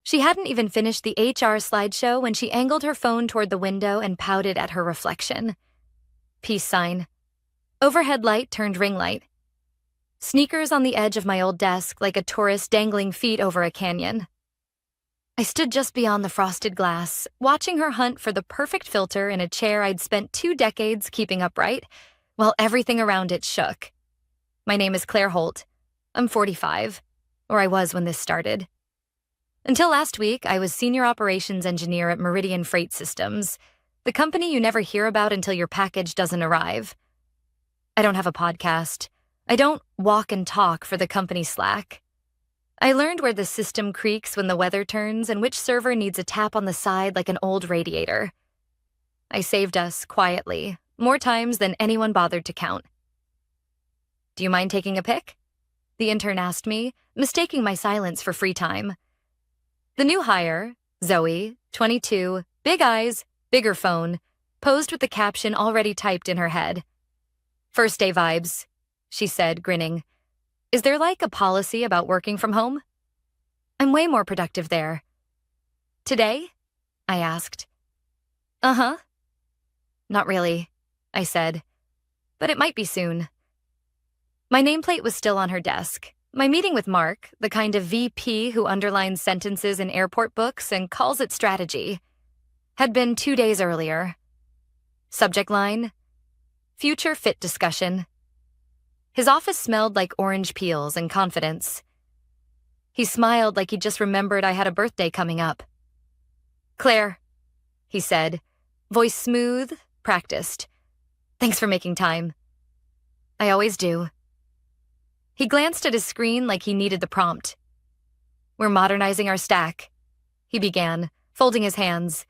She hadn't even finished the HR slideshow when she angled her phone toward the window and pouted at her reflection. Peace sign. Overhead light turned ring light. Sneakers on the edge of my old desk like a tourist dangling feet over a canyon. I stood just beyond the frosted glass, watching her hunt for the perfect filter in a chair I'd spent 2 decades keeping upright, while everything around it shook. My name is Claire Holt. I'm 45, or I was when this started. Until last week, I was Senior Operations Engineer at Meridian Freight Systems, the company you never hear about until your package doesn't arrive. I don't have a podcast. I don't walk and talk for the company Slack. I learned where the system creaks when the weather turns and which server needs a tap on the side like an old radiator. I saved us quietly, more times than anyone bothered to count. Do you mind taking a pic? The intern asked me, mistaking my silence for free time. The new hire, Zoe, 22, big eyes, bigger phone, posed with the caption already typed in her head. First day vibes, she said, grinning. Is there like a policy about working from home? I'm way more productive there. Today? I asked. Uh-huh. Not really, I said, but it might be soon. My nameplate was still on her desk. My meeting with Mark, the kind of VP who underlines sentences in airport books and calls it strategy, had been 2 days earlier. Subject line: future fit discussion. His office smelled like orange peels and confidence. He smiled like he just remembered I had a birthday coming up. Claire, he said, voice smooth, practiced. Thanks for making time. I always do. He glanced at his screen like he needed the prompt. We're modernizing our stack, he began, folding his hands.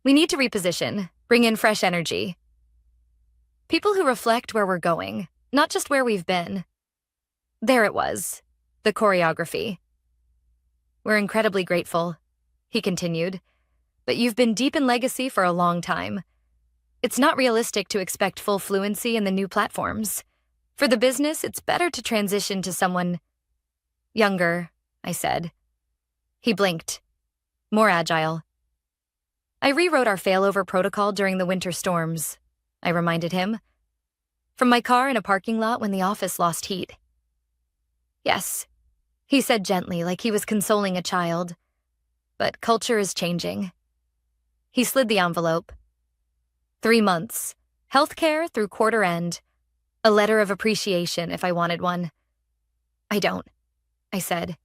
We need to reposition, bring in fresh energy. People who reflect where we're going, not just where we've been. There it was, the choreography. We're incredibly grateful, he continued, but you've been deep in legacy for a long time. It's not realistic to expect full fluency in the new platforms. For the business, it's better to transition to someone younger, I said. He blinked. More agile. I rewrote our failover protocol during the winter storms, I reminded him. From my car in a parking lot when the office lost heat. Yes, he said gently, like he was consoling a child. But culture is changing. He slid the envelope. 3 months. Healthcare through quarter end. A letter of appreciation if I wanted one. I don't, I said.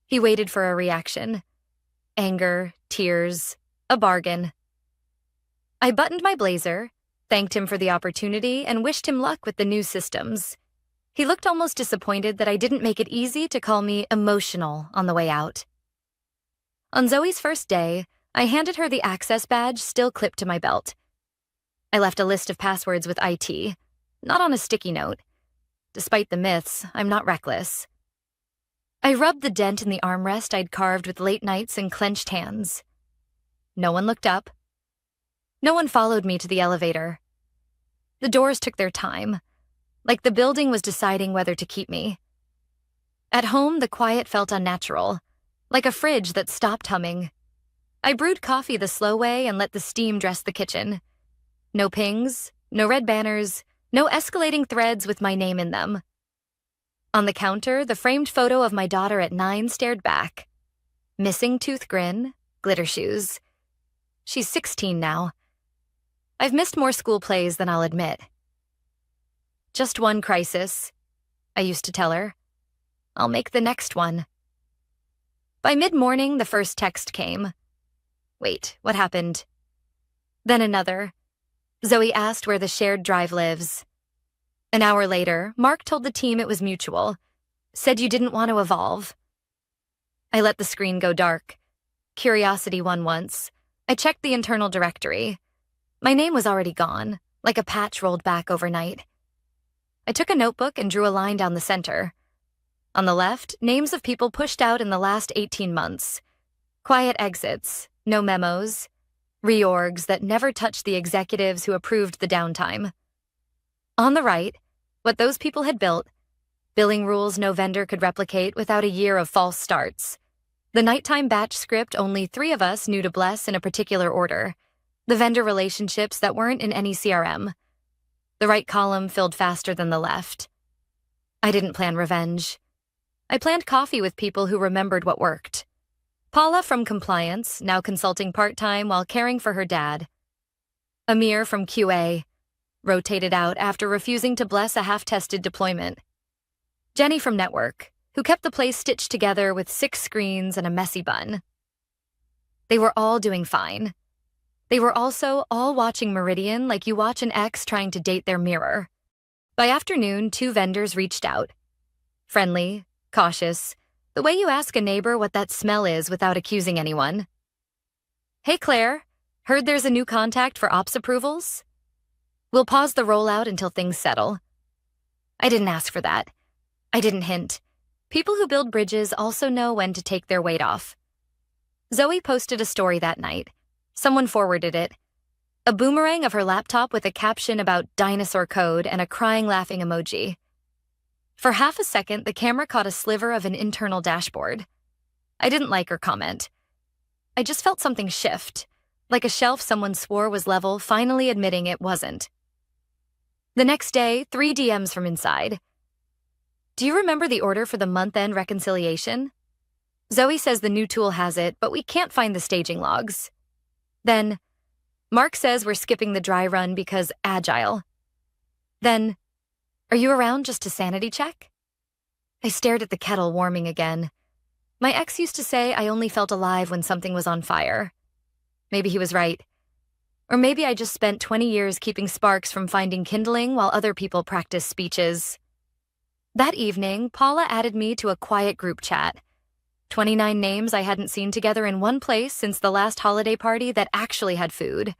He waited for a reaction. Anger, tears, a bargain. I buttoned my blazer, thanked him for the opportunity, and wished him luck with the new systems. He looked almost disappointed that I didn't make it easy to call me emotional on the way out. On Zoe's first day, I handed her the access badge still clipped to my belt. I left a list of passwords with IT, not on a sticky note. Despite the myths, I'm not reckless. I rubbed the dent in the armrest I'd carved with late nights and clenched hands. No one looked up. No one followed me to the elevator. The doors took their time, like the building was deciding whether to keep me. At home, the quiet felt unnatural, like a fridge that stopped humming. I brewed coffee the slow way and let the steam dress the kitchen. No pings, no red banners, no escalating threads with my name in them. On the counter, the framed photo of my daughter at 9 stared back. Missing tooth grin, glitter shoes. She's 16 now. I've missed more school plays than I'll admit. Just one crisis, I used to tell her. I'll make the next one. By mid-morning, the first text came. Wait, what happened? Then another. Zoe asked where the shared drive lives. An hour later, Mark told the team it was mutual. Said you didn't want to evolve. I let the screen go dark. Curiosity won once. I checked the internal directory. My name was already gone, like a patch rolled back overnight. I took a notebook and drew a line down the center. On the left, names of people pushed out in the last 18 months. Quiet exits, no memos. Reorgs that never touched the executives who approved the downtime. On the right, what those people had built, billing rules no vendor could replicate without a year of false starts. The nighttime batch script only 3 of us knew to bless in a particular order. The vendor relationships that weren't in any CRM. The right column filled faster than the left. I didn't plan revenge. I planned coffee with people who remembered what worked. Paula from compliance, now consulting part-time while caring for her dad. Amir from QA, rotated out after refusing to bless a half-tested deployment. Jenny from network, who kept the place stitched together with 6 screens and a messy bun. They were all doing fine. They were also all watching Meridian like you watch an ex trying to date their mirror. By afternoon, 2 vendors reached out. Friendly, cautious, the way you ask a neighbor what that smell is without accusing anyone. Hey Claire, heard there's a new contact for ops approvals? We'll pause the rollout until things settle. I didn't ask for that. I didn't hint. People who build bridges also know when to take their weight off. Zoe posted a story that night. Someone forwarded it. A boomerang of her laptop with a caption about dinosaur code and a crying laughing emoji. For half a second, the camera caught a sliver of an internal dashboard. I didn't like her comment. I just felt something shift, like a shelf someone swore was level finally admitting it wasn't. The next day, 3 DMs from inside. Do you remember the order for the month-end reconciliation? Zoe says the new tool has it, but we can't find the staging logs. Then, Mark says we're skipping the dry run because agile. Then, are you around just to sanity check? I stared at the kettle warming again. My ex used to say I only felt alive when something was on fire. Maybe he was right. Or maybe I just spent 20 years keeping sparks from finding kindling while other people practice speeches. That evening, Paula added me to a quiet group chat. 29 names I hadn't seen together in one place since the last holiday party that actually had food.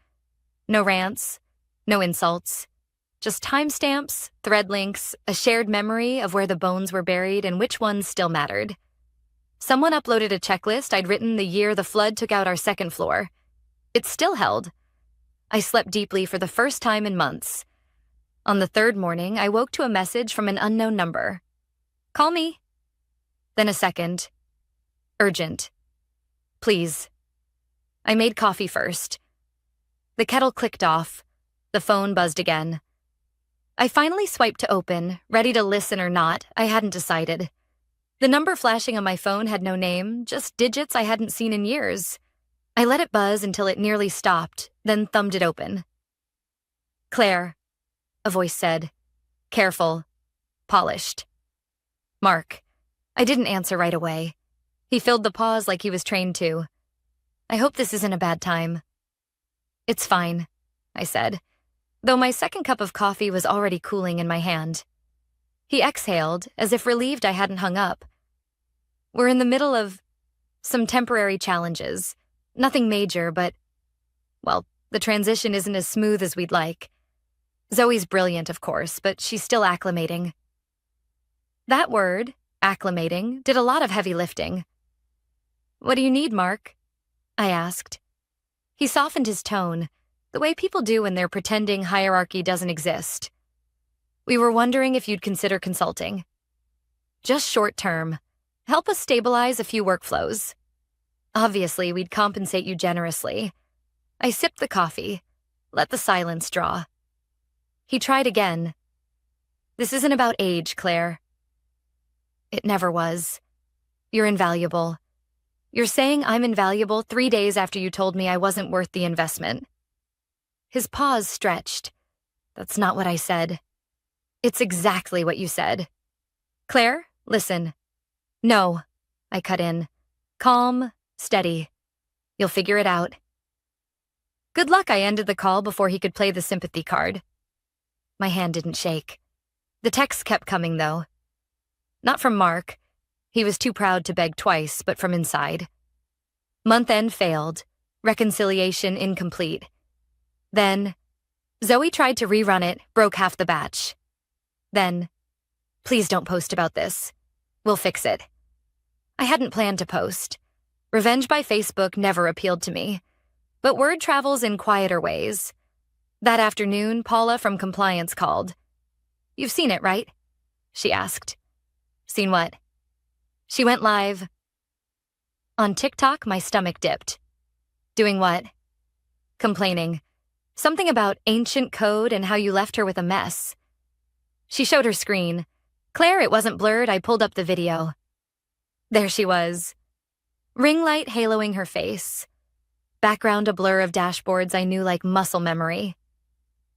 No rants, no insults. Just timestamps, thread links, a shared memory of where the bones were buried and which ones still mattered. Someone uploaded a checklist I'd written the year the flood took out our second floor. It still held. I slept deeply for the first time in months. On the 3rd morning, I woke to a message from an unknown number. Call me. Then a second. Urgent. Please. I made coffee first. The kettle clicked off. The phone buzzed again. I finally swiped to open, ready to listen or not, I hadn't decided. The number flashing on my phone had no name, just digits I hadn't seen in years. I let it buzz until it nearly stopped, then thumbed it open. Claire, a voice said. Careful. Polished. Mark. I didn't answer right away. He filled the pause like he was trained to. I hope this isn't a bad time. It's fine, I said, though my second cup of coffee was already cooling in my hand. He exhaled, as if relieved I hadn't hung up. We're in the middle of some temporary challenges. Nothing major, but, well, the transition isn't as smooth as we'd like. Zoe's brilliant, of course, but she's still acclimating. That word, acclimating, did a lot of heavy lifting. What do you need, Mark? I asked. He softened his tone, the way people do when they're pretending hierarchy doesn't exist. We were wondering if you'd consider consulting. Just short term. Help us stabilize a few workflows. Obviously, we'd compensate you generously. I sipped the coffee. Let the silence draw. He tried again. This isn't about age, Claire. It never was. You're invaluable. You're saying I'm invaluable 3 days after you told me I wasn't worth the investment. His pause stretched. That's not what I said. It's exactly what you said. Claire, listen. No, I cut in. Calm, steady. You'll figure it out. Good luck, I ended the call before he could play the sympathy card. My hand didn't shake. The texts kept coming, though. Not from Mark. He was too proud to beg twice, but from inside. Month-end failed. Reconciliation incomplete. Then, Zoe tried to rerun it, broke half the batch. Then, please don't post about this. We'll fix it. I hadn't planned to post. Revenge by Facebook never appealed to me. But word travels in quieter ways. That afternoon, Paula from compliance called. You've seen it, right? She asked. Seen what? She went live. On TikTok, my stomach dipped. Doing what? Complaining. Something about ancient code and how you left her with a mess. She showed her screen. Claire, it wasn't blurred, I pulled up the video. There she was. Ring light haloing her face. Background a blur of dashboards I knew like muscle memory.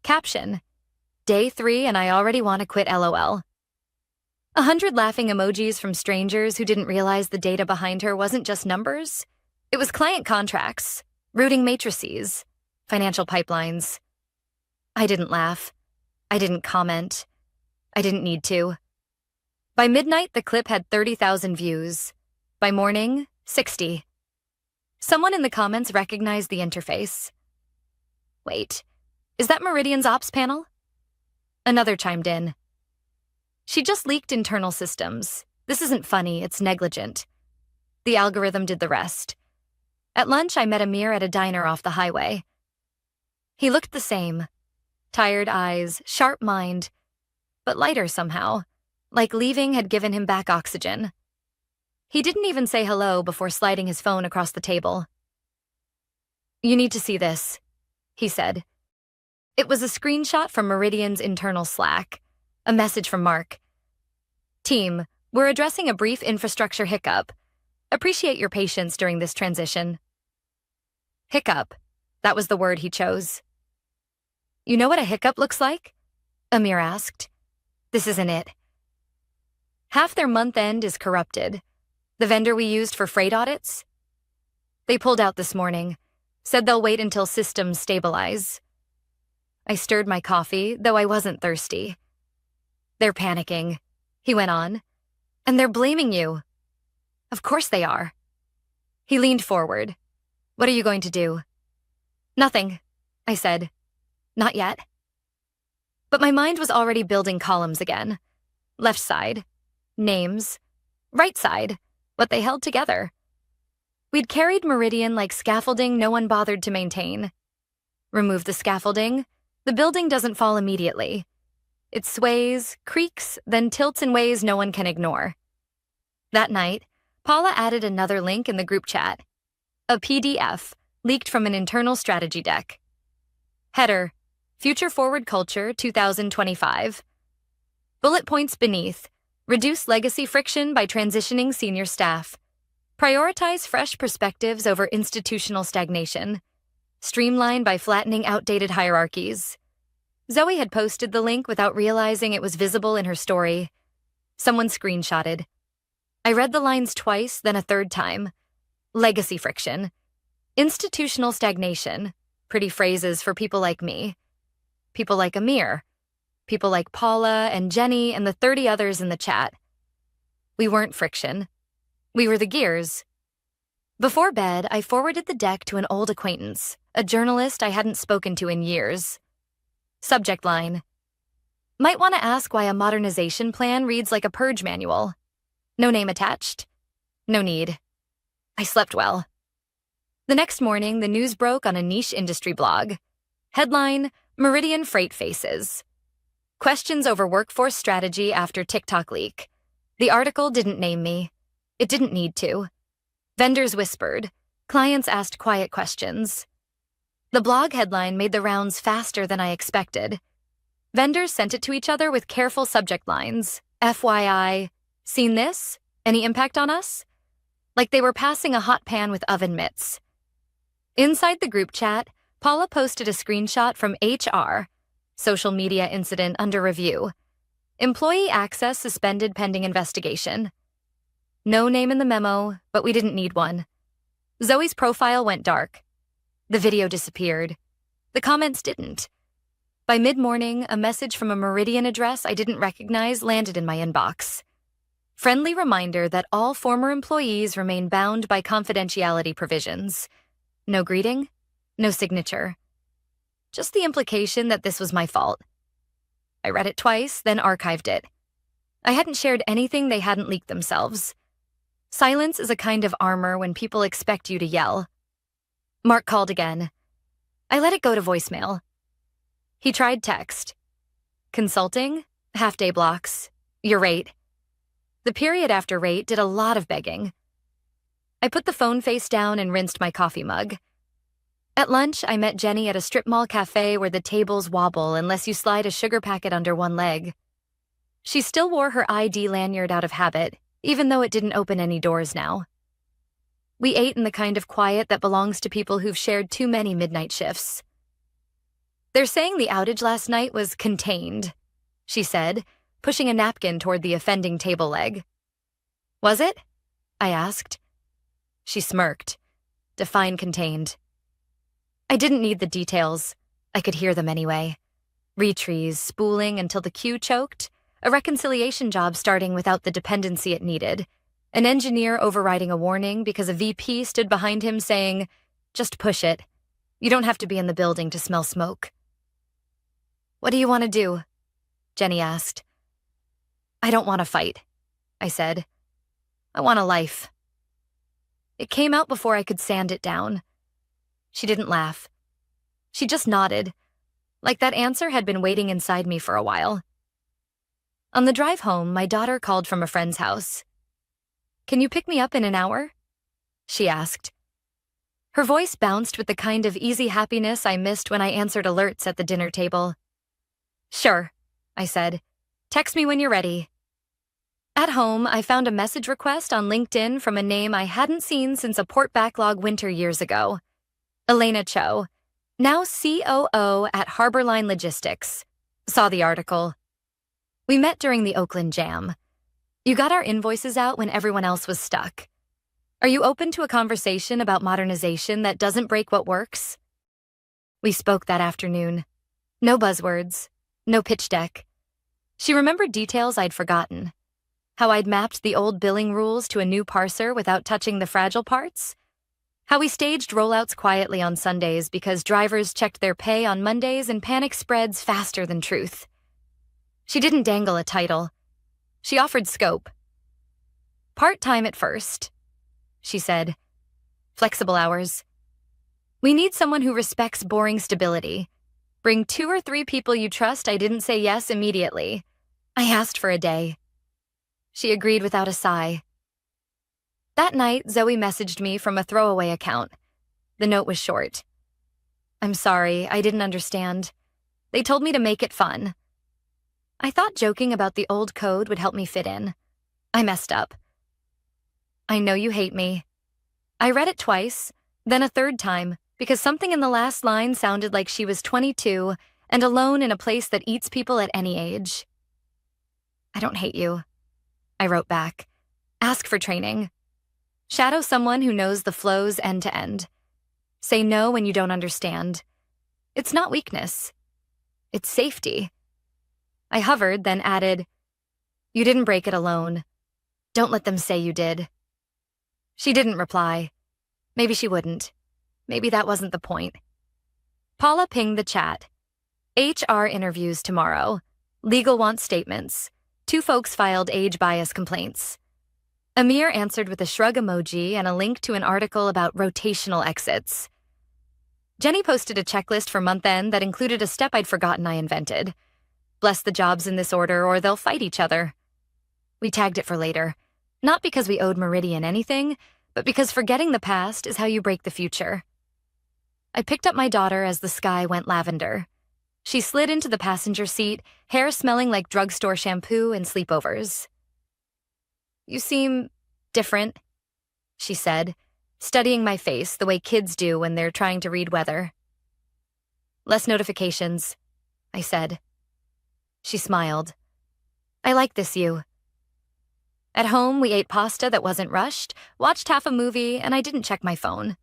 Caption: Day 3 and I already want to quit LOL. 100 laughing emojis from strangers who didn't realize the data behind her wasn't just numbers. It was client contracts, routing matrices, financial pipelines. I didn't laugh. I didn't comment. I didn't need to. By midnight, the clip had 30,000 views. By morning, 60. Someone in the comments recognized the interface. Wait, is that Meridian's ops panel? Another chimed in. She just leaked internal systems. This isn't funny, it's negligent. The algorithm did the rest. At lunch, I met Amir at a diner off the highway. He looked the same. Tired eyes, sharp mind, but lighter somehow, like leaving had given him back oxygen. He didn't even say hello before sliding his phone across the table. You need to see this, he said. It was a screenshot from Meridian's internal Slack, a message from Mark. Team, we're addressing a brief infrastructure hiccup. Appreciate your patience during this transition. Hiccup. That was the word he chose. You know what a hiccup looks like? Amir asked. This isn't it. Half their month end is corrupted. The vendor we used for freight audits? They pulled out this morning, said they'll wait until systems stabilize. I stirred my coffee, though I wasn't thirsty. They're panicking, he went on, and they're blaming you. Of course they are. He leaned forward. What are you going to do? Nothing, I said. Not yet. But my mind was already building columns again. Left side, names. Right side, what they held together. We'd carried Meridian like scaffolding no one bothered to maintain. Remove the scaffolding, the building doesn't fall immediately. It sways, creaks, then tilts in ways no one can ignore. That night, Paula added another link in the group chat. A PDF, leaked from an internal strategy deck. Header: Future Forward Culture 2025. Bullet points beneath: reduce legacy friction by transitioning senior staff. Prioritize fresh perspectives over institutional stagnation. Streamline by flattening outdated hierarchies. Zoe had posted the link without realizing it was visible in her story. Someone screenshotted. I read the lines twice, then a third time. Legacy friction. Institutional stagnation. Pretty phrases for people like me. People like Amir. People like Paula and Jenny and the 30 others in the chat. We weren't friction. We were the gears. Before bed, I forwarded the deck to an old acquaintance, a journalist I hadn't spoken to in years. Subject line: Might want to ask why a modernization plan reads like a purge manual. No name attached. No need. I slept well. The next morning, the news broke on a niche industry blog. Headline: Meridian Freight Faces. Questions over workforce strategy after TikTok leak. The article didn't name me. It didn't need to. Vendors whispered. Clients asked quiet questions. The blog headline made the rounds faster than I expected. Vendors sent it to each other with careful subject lines. FYI, seen this? Any impact on us? Like they were passing a hot pan with oven mitts. Inside the group chat, Paula posted a screenshot from HR. Social media incident under review. Employee access suspended pending investigation. No name in the memo, but we didn't need one. Zoe's profile went dark. The video disappeared. The comments didn't. By mid-morning, a message from a Meridian address I didn't recognize landed in my inbox. Friendly reminder that all former employees remain bound by confidentiality provisions. No greeting, no signature. Just the implication that this was my fault. I read it twice, then archived it. I hadn't shared anything they hadn't leaked themselves. Silence is a kind of armor when people expect you to yell. Mark called again. I let it go to voicemail. He tried text. Consulting, half-day blocks, your rate. The period after rate did a lot of begging. I put the phone face down and rinsed my coffee mug. At lunch, I met Jenny at a strip mall cafe where the tables wobble unless you slide a sugar packet under one leg. She still wore her ID lanyard out of habit, even though it didn't open any doors now. We ate in the kind of quiet that belongs to people who've shared too many midnight shifts. "They're saying the outage last night was contained," she said, pushing a napkin toward the offending table leg. "Was it?" I asked. She smirked. Define contained. I didn't need the details. I could hear them anyway. Retrees spooling until the queue choked, a reconciliation job starting without the dependency it needed, an engineer overriding a warning because a VP stood behind him saying, "Just push it. You don't have to be in the building to smell smoke." "What do you want to do?" Jenny asked. "I don't want to fight," I said. "I want a life." It came out before I could sand it down. She didn't laugh. She just nodded, like that answer had been waiting inside me for a while. On the drive home, my daughter called from a friend's house. "Can you pick me up in an hour?" she asked. Her voice bounced with the kind of easy happiness I missed when I answered alerts at the dinner table. "Sure," I said. "Text me when you're ready." At home, I found a message request on LinkedIn from a name I hadn't seen since a port backlog winter years ago. Elena Cho, now COO at Harborline Logistics. Saw the article. "We met during the Oakland Jam. You got our invoices out when everyone else was stuck. Are you open to a conversation about modernization that doesn't break what works?" We spoke that afternoon. No buzzwords, no pitch deck. She remembered details I'd forgotten. How I'd mapped the old billing rules to a new parser without touching the fragile parts. How we staged rollouts quietly on Sundays because drivers checked their pay on Mondays and panic spreads faster than truth. She didn't dangle a title. She offered scope. "Part-time at first," she said. "Flexible hours. We need someone who respects boring stability. Bring 2 or 3 people you trust." I didn't say yes immediately. I asked for a day. She agreed without a sigh. That night, Zoe messaged me from a throwaway account. The note was short. "I'm sorry, I didn't understand. They told me to make it fun." I thought joking about the old code would help me fit in. I messed up. "I know you hate me." I read it twice, then a third time, because something in the last line sounded like she was 22 and alone in a place that eats people at any age. "I don't hate you," I wrote back. "Ask for training. Shadow someone who knows the flows end to end. Say no when you don't understand. It's not weakness. It's safety." I hovered, then added, "You didn't break it alone. Don't let them say you did." She didn't reply. Maybe she wouldn't. Maybe that wasn't the point. Paula pinged the chat. "HR interviews tomorrow. Legal wants statements. 2 folks filed age bias complaints." Amir answered with a shrug emoji and a link to an article about rotational exits. Jenny posted a checklist for month end that included a step I'd forgotten I invented. Bless the jobs in this order or they'll fight each other. We tagged it for later, not because we owed Meridian anything, but because forgetting the past is how you break the future. I picked up my daughter as the sky went lavender. She slid into the passenger seat, hair smelling like drugstore shampoo and sleepovers. "You seem different," she said, studying my face the way kids do when they're trying to read weather. "Less notifications," I said. She smiled. "I like this you." At home, we ate pasta that wasn't rushed, watched half a movie, and I didn't check my phone.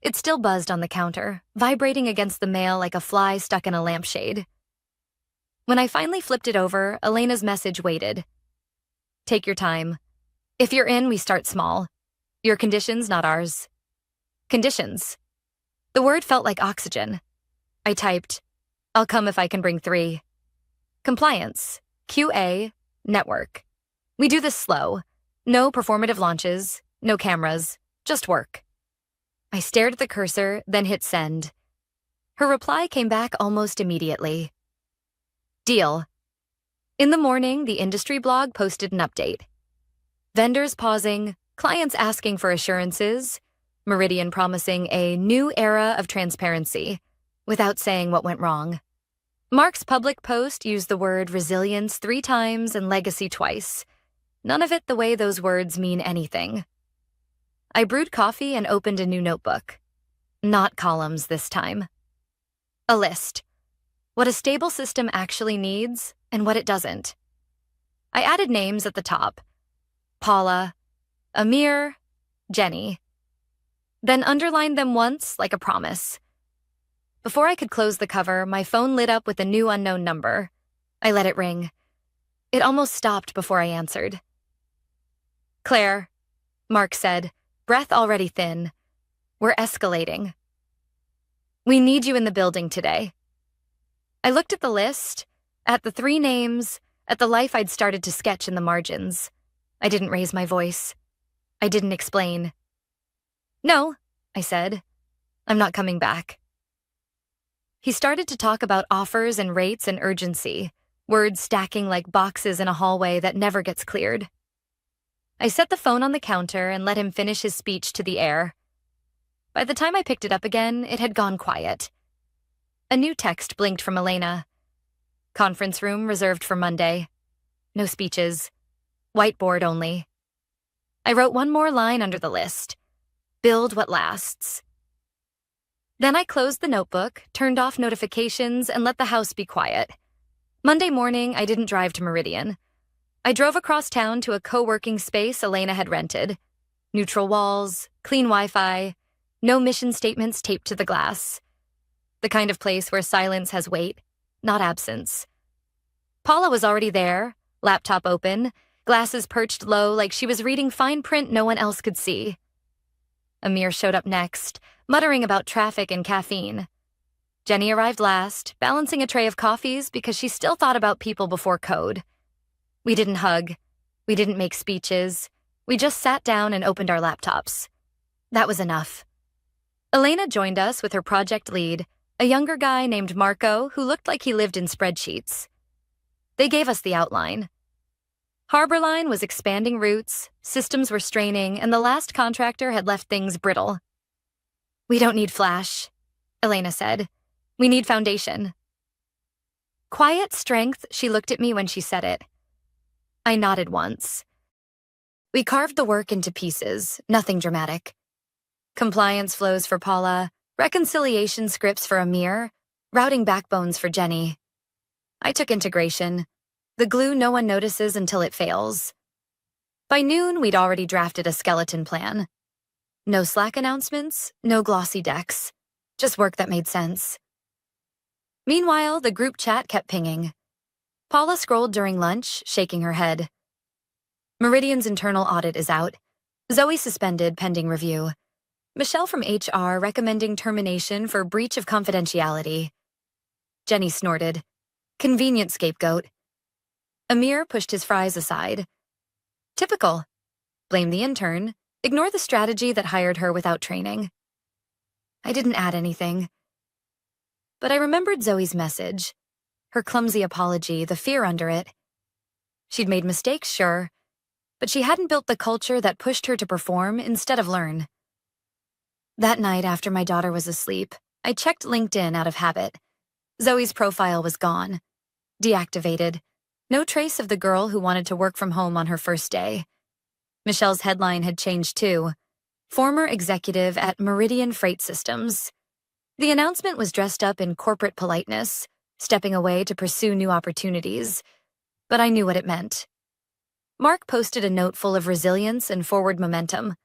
It still buzzed on the counter, vibrating against the mail like a fly stuck in a lampshade. When I finally flipped it over, Elena's message waited. "Take your time. If you're in, we start small. Your conditions, not ours." Conditions. The word felt like oxygen. I typed, "I'll come if I can bring 3. Compliance. QA. Network. We do this slow. No performative launches, no cameras, just work." I stared at the cursor, then hit send. Her reply came back almost immediately. "Deal." In the morning, the industry blog posted an update. "Vendors pausing, clients asking for assurances, Meridian promising a new era of transparency without saying what went wrong. Mark's public post used the word resilience 3 times and legacy twice. None of it the way those words mean anything. I brewed coffee and opened a new notebook. Not columns this time. A list. What a stable system actually needs and what it doesn't. I added names at the top. Paula, Amir, Jenny. Then underlined them once like a promise. Before I could close the cover, my phone lit up with a new unknown number. I let it ring. It almost stopped before I answered. Claire, Mark said, breath already thin. We're escalating. We need you in the building today. I looked at the list, at the 3 names, at the life I'd started to sketch in the margins. I didn't raise my voice. I didn't explain. No, I said. I'm not coming back. He started to talk about offers and rates and urgency, words stacking like boxes in a hallway that never gets cleared. I set the phone on the counter and let him finish his speech to the air. By the time I picked it up again, it had gone quiet. A new text blinked from Elena. Conference room reserved for Monday. No speeches. Whiteboard only. I wrote one more line under the list. Build what lasts. Then I closed the notebook, turned off notifications, and let the house be quiet. Monday morning, I didn't drive to Meridian. I drove across town to a co-working space Elena had rented. Neutral walls, clean Wi-Fi, no mission statements taped to the glass. The kind of place where silence has weight, not absence. Paula was already there, laptop open, glasses perched low like she was reading fine print no one else could see. Amir showed up next, muttering about traffic and caffeine. Jenny arrived last, balancing a tray of coffees because she still thought about people before code. We didn't hug. We didn't make speeches. We just sat down and opened our laptops. That was enough. Elena joined us with her project lead, a younger guy named Marco who looked like he lived in spreadsheets. They gave us the outline. Harborline was expanding routes, systems were straining, and the last contractor had left things brittle. We don't need flash, Elena said. We need foundation. Quiet strength, she looked at me when she said it. I nodded once. We carved the work into pieces, nothing dramatic. Compliance flows for Paula, reconciliation scripts for Amir, routing backbones for Jenny. I took integration, the glue no one notices until it fails. By noon, we'd already drafted a skeleton plan. No Slack announcements, no glossy decks, just work that made sense. Meanwhile, the group chat kept pinging. Paula scrolled during lunch, shaking her head. Meridian's internal audit is out. Zoe suspended pending review. Michelle from HR recommending termination for breach of confidentiality. Jenny snorted. Convenient scapegoat. Amir pushed his fries aside. Typical. Blame the intern. Ignore the strategy that hired her without training. I didn't add anything. But I remembered Zoe's message. Her clumsy apology, the fear under it. She'd made mistakes, sure, but she hadn't built the culture that pushed her to perform instead of learn. That night after my daughter was asleep, I checked LinkedIn out of habit. Zoe's profile was gone. Deactivated. No trace of the girl who wanted to work from home on her first day. Michelle's headline had changed too. Former executive at Meridian Freight Systems. The announcement was dressed up in corporate politeness, stepping away to pursue new opportunities, but I knew what it meant. Mark posted a note full of resilience and forward momentum.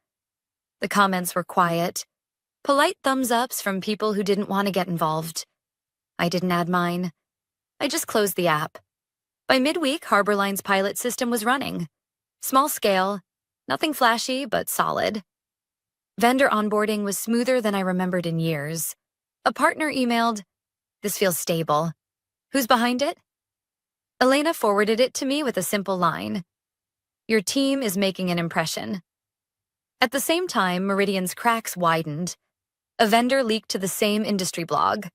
The comments were quiet, polite thumbs-ups from people who didn't want to get involved. I didn't add mine. I just closed the app. By midweek, Harborline's pilot system was running. Small scale, nothing flashy, but solid. Vendor onboarding was smoother than I remembered in years. A partner emailed, "This feels stable. Who's behind it?" Elena forwarded it to me with a simple line. "Your team is making an impression." At the same time, Meridian's cracks widened. A vendor leaked to the same industry blog.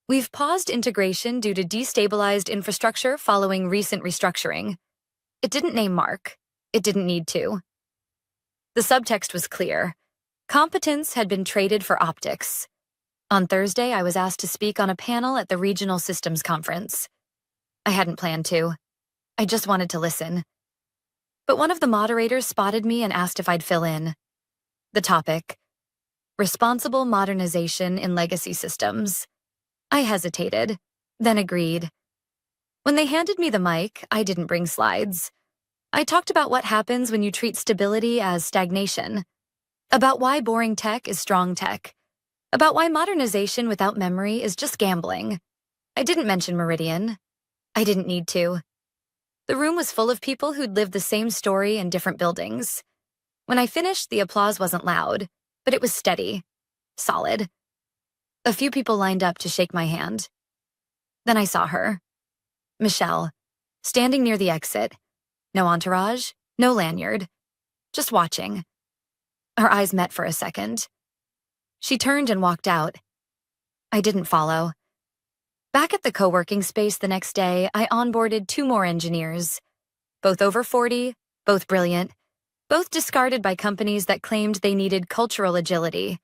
We've paused integration due to destabilized infrastructure following recent restructuring. It didn't name Mark. It didn't need to. The subtext was clear. Competence had been traded for optics. On Thursday, I was asked to speak on a panel at the Regional Systems Conference. I hadn't planned to. I just wanted to listen. But one of the moderators spotted me and asked if I'd fill in. The topic: responsible modernization in legacy systems. I hesitated, then agreed. When they handed me the mic, I didn't bring slides. I talked about what happens when you treat stability as stagnation, about why boring tech is strong tech, about why modernization without memory is just gambling. I didn't mention Meridian. I didn't need to. The room was full of people who'd lived the same story in different buildings. When I finished, the applause wasn't loud, but it was steady, solid. A few people lined up to shake my hand. Then I saw her. Michelle, standing near the exit. No entourage, no lanyard. Just watching. Our eyes met for a second. She turned and walked out. I didn't follow. Back at the co-working space the next day, I onboarded 2 more engineers. Both over 40, both brilliant, both discarded by companies that claimed they needed cultural agility.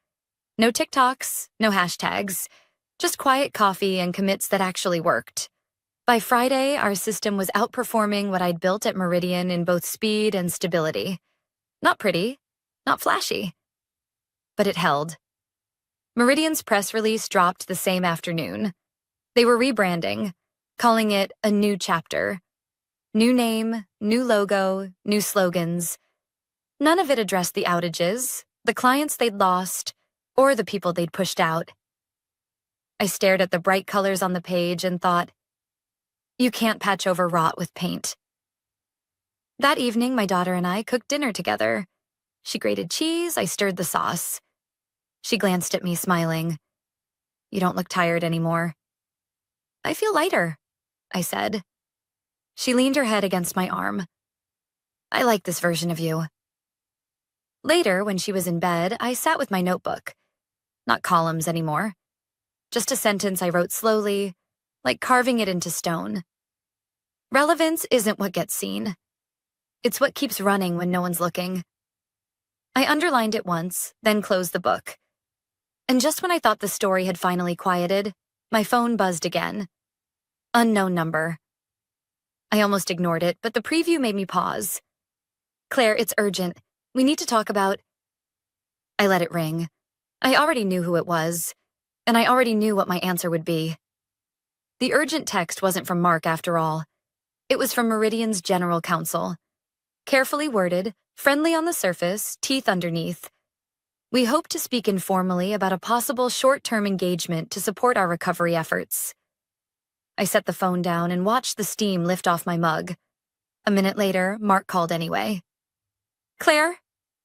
No TikToks, no hashtags, just quiet coffee and commits that actually worked. By Friday, our system was outperforming what I'd built at Meridian in both speed and stability. Not pretty, not flashy, but it held. Meridian's press release dropped the same afternoon. They were rebranding, calling it a new chapter. New name, new logo, new slogans. None of it addressed the outages, the clients they'd lost, or the people they'd pushed out. I stared at the bright colors on the page and thought, you can't patch over rot with paint. That evening, my daughter and I cooked dinner together. She grated cheese, I stirred the sauce. She glanced at me, smiling. You don't look tired anymore. I feel lighter, I said. She leaned her head against my arm. I like this version of you. Later, when she was in bed, I sat with my notebook. Not columns anymore. Just a sentence I wrote slowly, like carving it into stone. Relevance isn't what gets seen. It's what keeps running when no one's looking. I underlined it once, then closed the book. And just when I thought the story had finally quieted, my phone buzzed again. Unknown number. I almost ignored it, but the preview made me pause. Claire, it's urgent. We need to talk about... I let it ring. I already knew who it was, and I already knew what my answer would be. The urgent text wasn't from Mark, after all. It was from Meridian's general counsel. Carefully worded, friendly on the surface, teeth underneath. We hope to speak informally about a possible short-term engagement to support our recovery efforts. I set the phone down and watched the steam lift off my mug. A minute later, Mark called anyway. Claire,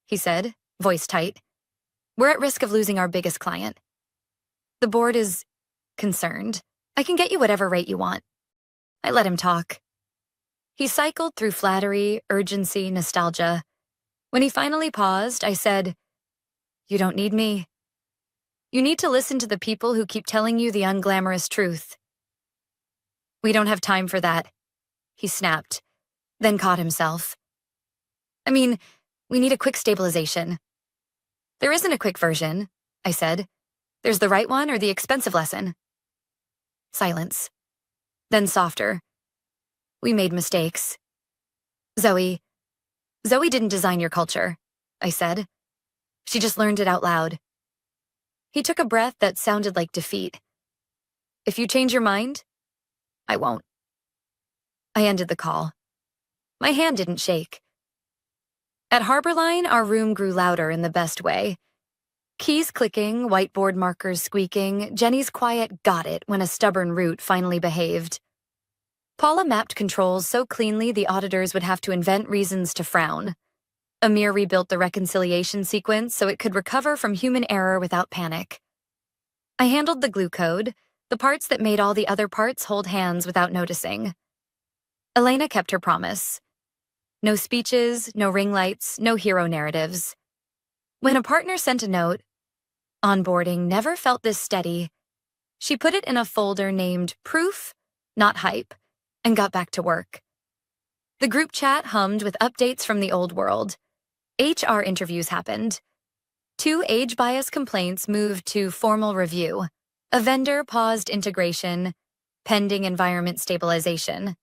he said, voice tight. We're at risk of losing our biggest client. The board is concerned. I can get you whatever rate you want. I let him talk. He cycled through flattery, urgency, nostalgia. When he finally paused, I said, You don't need me. You need to listen to the people who keep telling you the unglamorous truth. We don't have time for that, he snapped, then caught himself. I mean, we need a quick stabilization. There isn't a quick version, I said. There's the right one or the expensive lesson. Silence. Then softer. We made mistakes. Zoe didn't design your culture, I said. She just learned it out loud. He took a breath that sounded like defeat. If you change your mind, I won't. I ended the call. My hand didn't shake. At Harborline, our room grew louder in the best way. Keys clicking, whiteboard markers squeaking, Jenny's quiet got it when a stubborn root finally behaved. Paula mapped controls so cleanly the auditors would have to invent reasons to frown. Amir rebuilt the reconciliation sequence so it could recover from human error without panic. I handled the glue code, the parts that made all the other parts hold hands without noticing. Elena kept her promise. No speeches, no ring lights, no hero narratives. When a partner sent a note, onboarding never felt this steady. She put it in a folder named Proof, Not Hype, and got back to work. The group chat hummed with updates from the old world. HR interviews happened. 2 age bias complaints moved to formal review. A vendor paused integration, pending environment stabilization.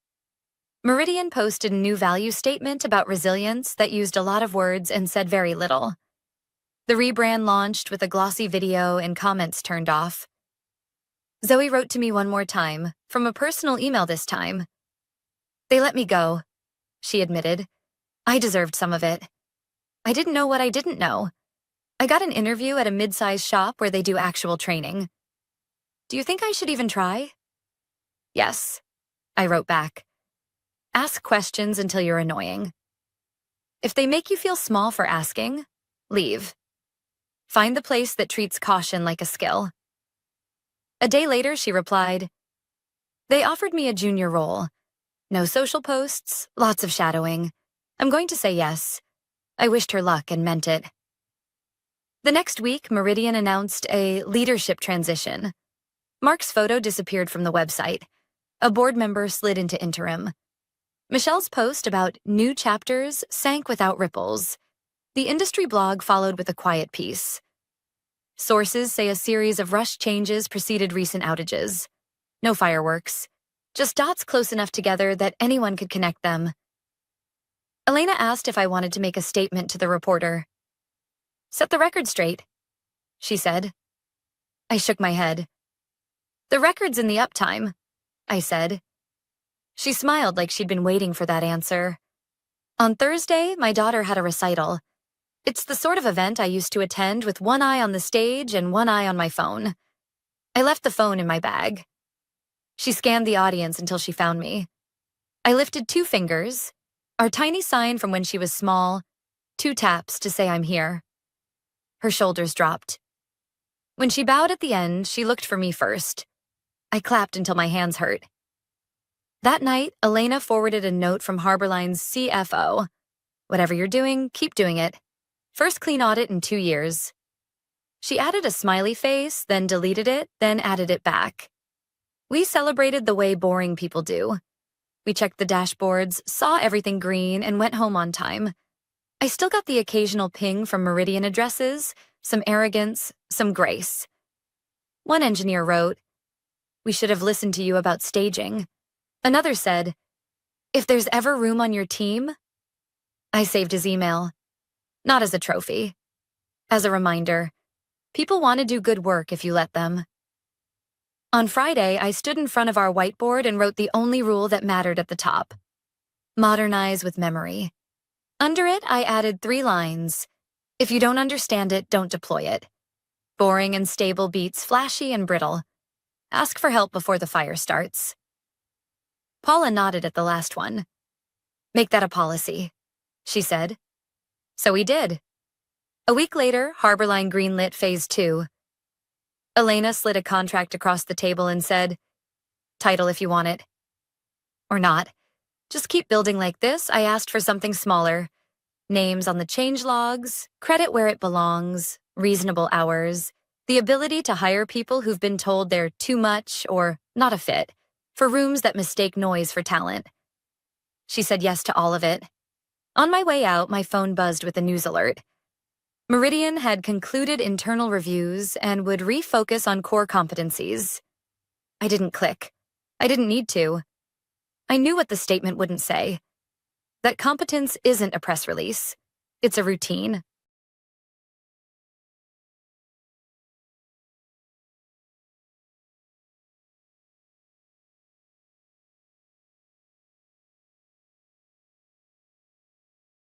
Meridian posted a new value statement about resilience that used a lot of words and said very little. The rebrand launched with a glossy video and comments turned off. Zoe wrote to me one more time, from a personal email this time. They let me go, she admitted. I deserved some of it. I didn't know what I didn't know. I got an interview at a mid-sized shop where they do actual training. Do you think I should even try? Yes, I wrote back. Ask questions until you're annoying. If they make you feel small for asking, leave. Find the place that treats caution like a skill. A day later, she replied, They offered me a junior role. No social posts, lots of shadowing. I'm going to say yes. I wished her luck and meant it. The next week, Meridian announced a leadership transition. Mark's photo disappeared from the website. A board member slid into interim. Michelle's post about new chapters sank without ripples. The industry blog followed with a quiet piece. Sources say a series of rushed changes preceded recent outages. No fireworks. Just dots close enough together that anyone could connect them. Elena asked if I wanted to make a statement to the reporter. Set the record straight, she said. I shook my head. The record's in the uptime, I said. She smiled like she'd been waiting for that answer. On Thursday, my daughter had a recital. It's the sort of event I used to attend with one eye on the stage and one eye on my phone. I left the phone in my bag. She scanned the audience until she found me. I lifted 2 fingers, our tiny sign from when she was small, 2 taps to say I'm here. Her shoulders dropped. When she bowed at the end, she looked for me first. I clapped until my hands hurt. That night, Elena forwarded a note from Harborline's CFO. Whatever you're doing, keep doing it. First clean audit in 2 years. She added a smiley face, then deleted it, then added it back. We celebrated the way boring people do. We checked the dashboards, saw everything green, and went home on time. I still got the occasional ping from Meridian addresses, some arrogance, some grace. One engineer wrote, We should have listened to you about staging. Another said, If there's ever room on your team. I saved his email. Not as a trophy. As a reminder, people want to do good work if you let them. On Friday, I stood in front of our whiteboard and wrote the only rule that mattered at the top. Modernize with memory. Under it, I added 3 lines. If you don't understand it, don't deploy it. Boring and stable beats flashy and brittle. Ask for help before the fire starts. Paula nodded at the last one. Make that a policy, she said. So we did. A week later, Harborline greenlit Phase 2. Elena slid a contract across the table and said, Title if you want it. Or not. Just keep building like this. I asked for something smaller. Names on the change logs, credit where it belongs, reasonable hours, the ability to hire people who've been told they're too much or not a fit, for rooms that mistake noise for talent. She said yes to all of it. On my way out, my phone buzzed with a news alert. Meridian had concluded internal reviews and would refocus on core competencies. I didn't click. I didn't need to. I knew what the statement wouldn't say. That competence isn't a press release. It's a routine.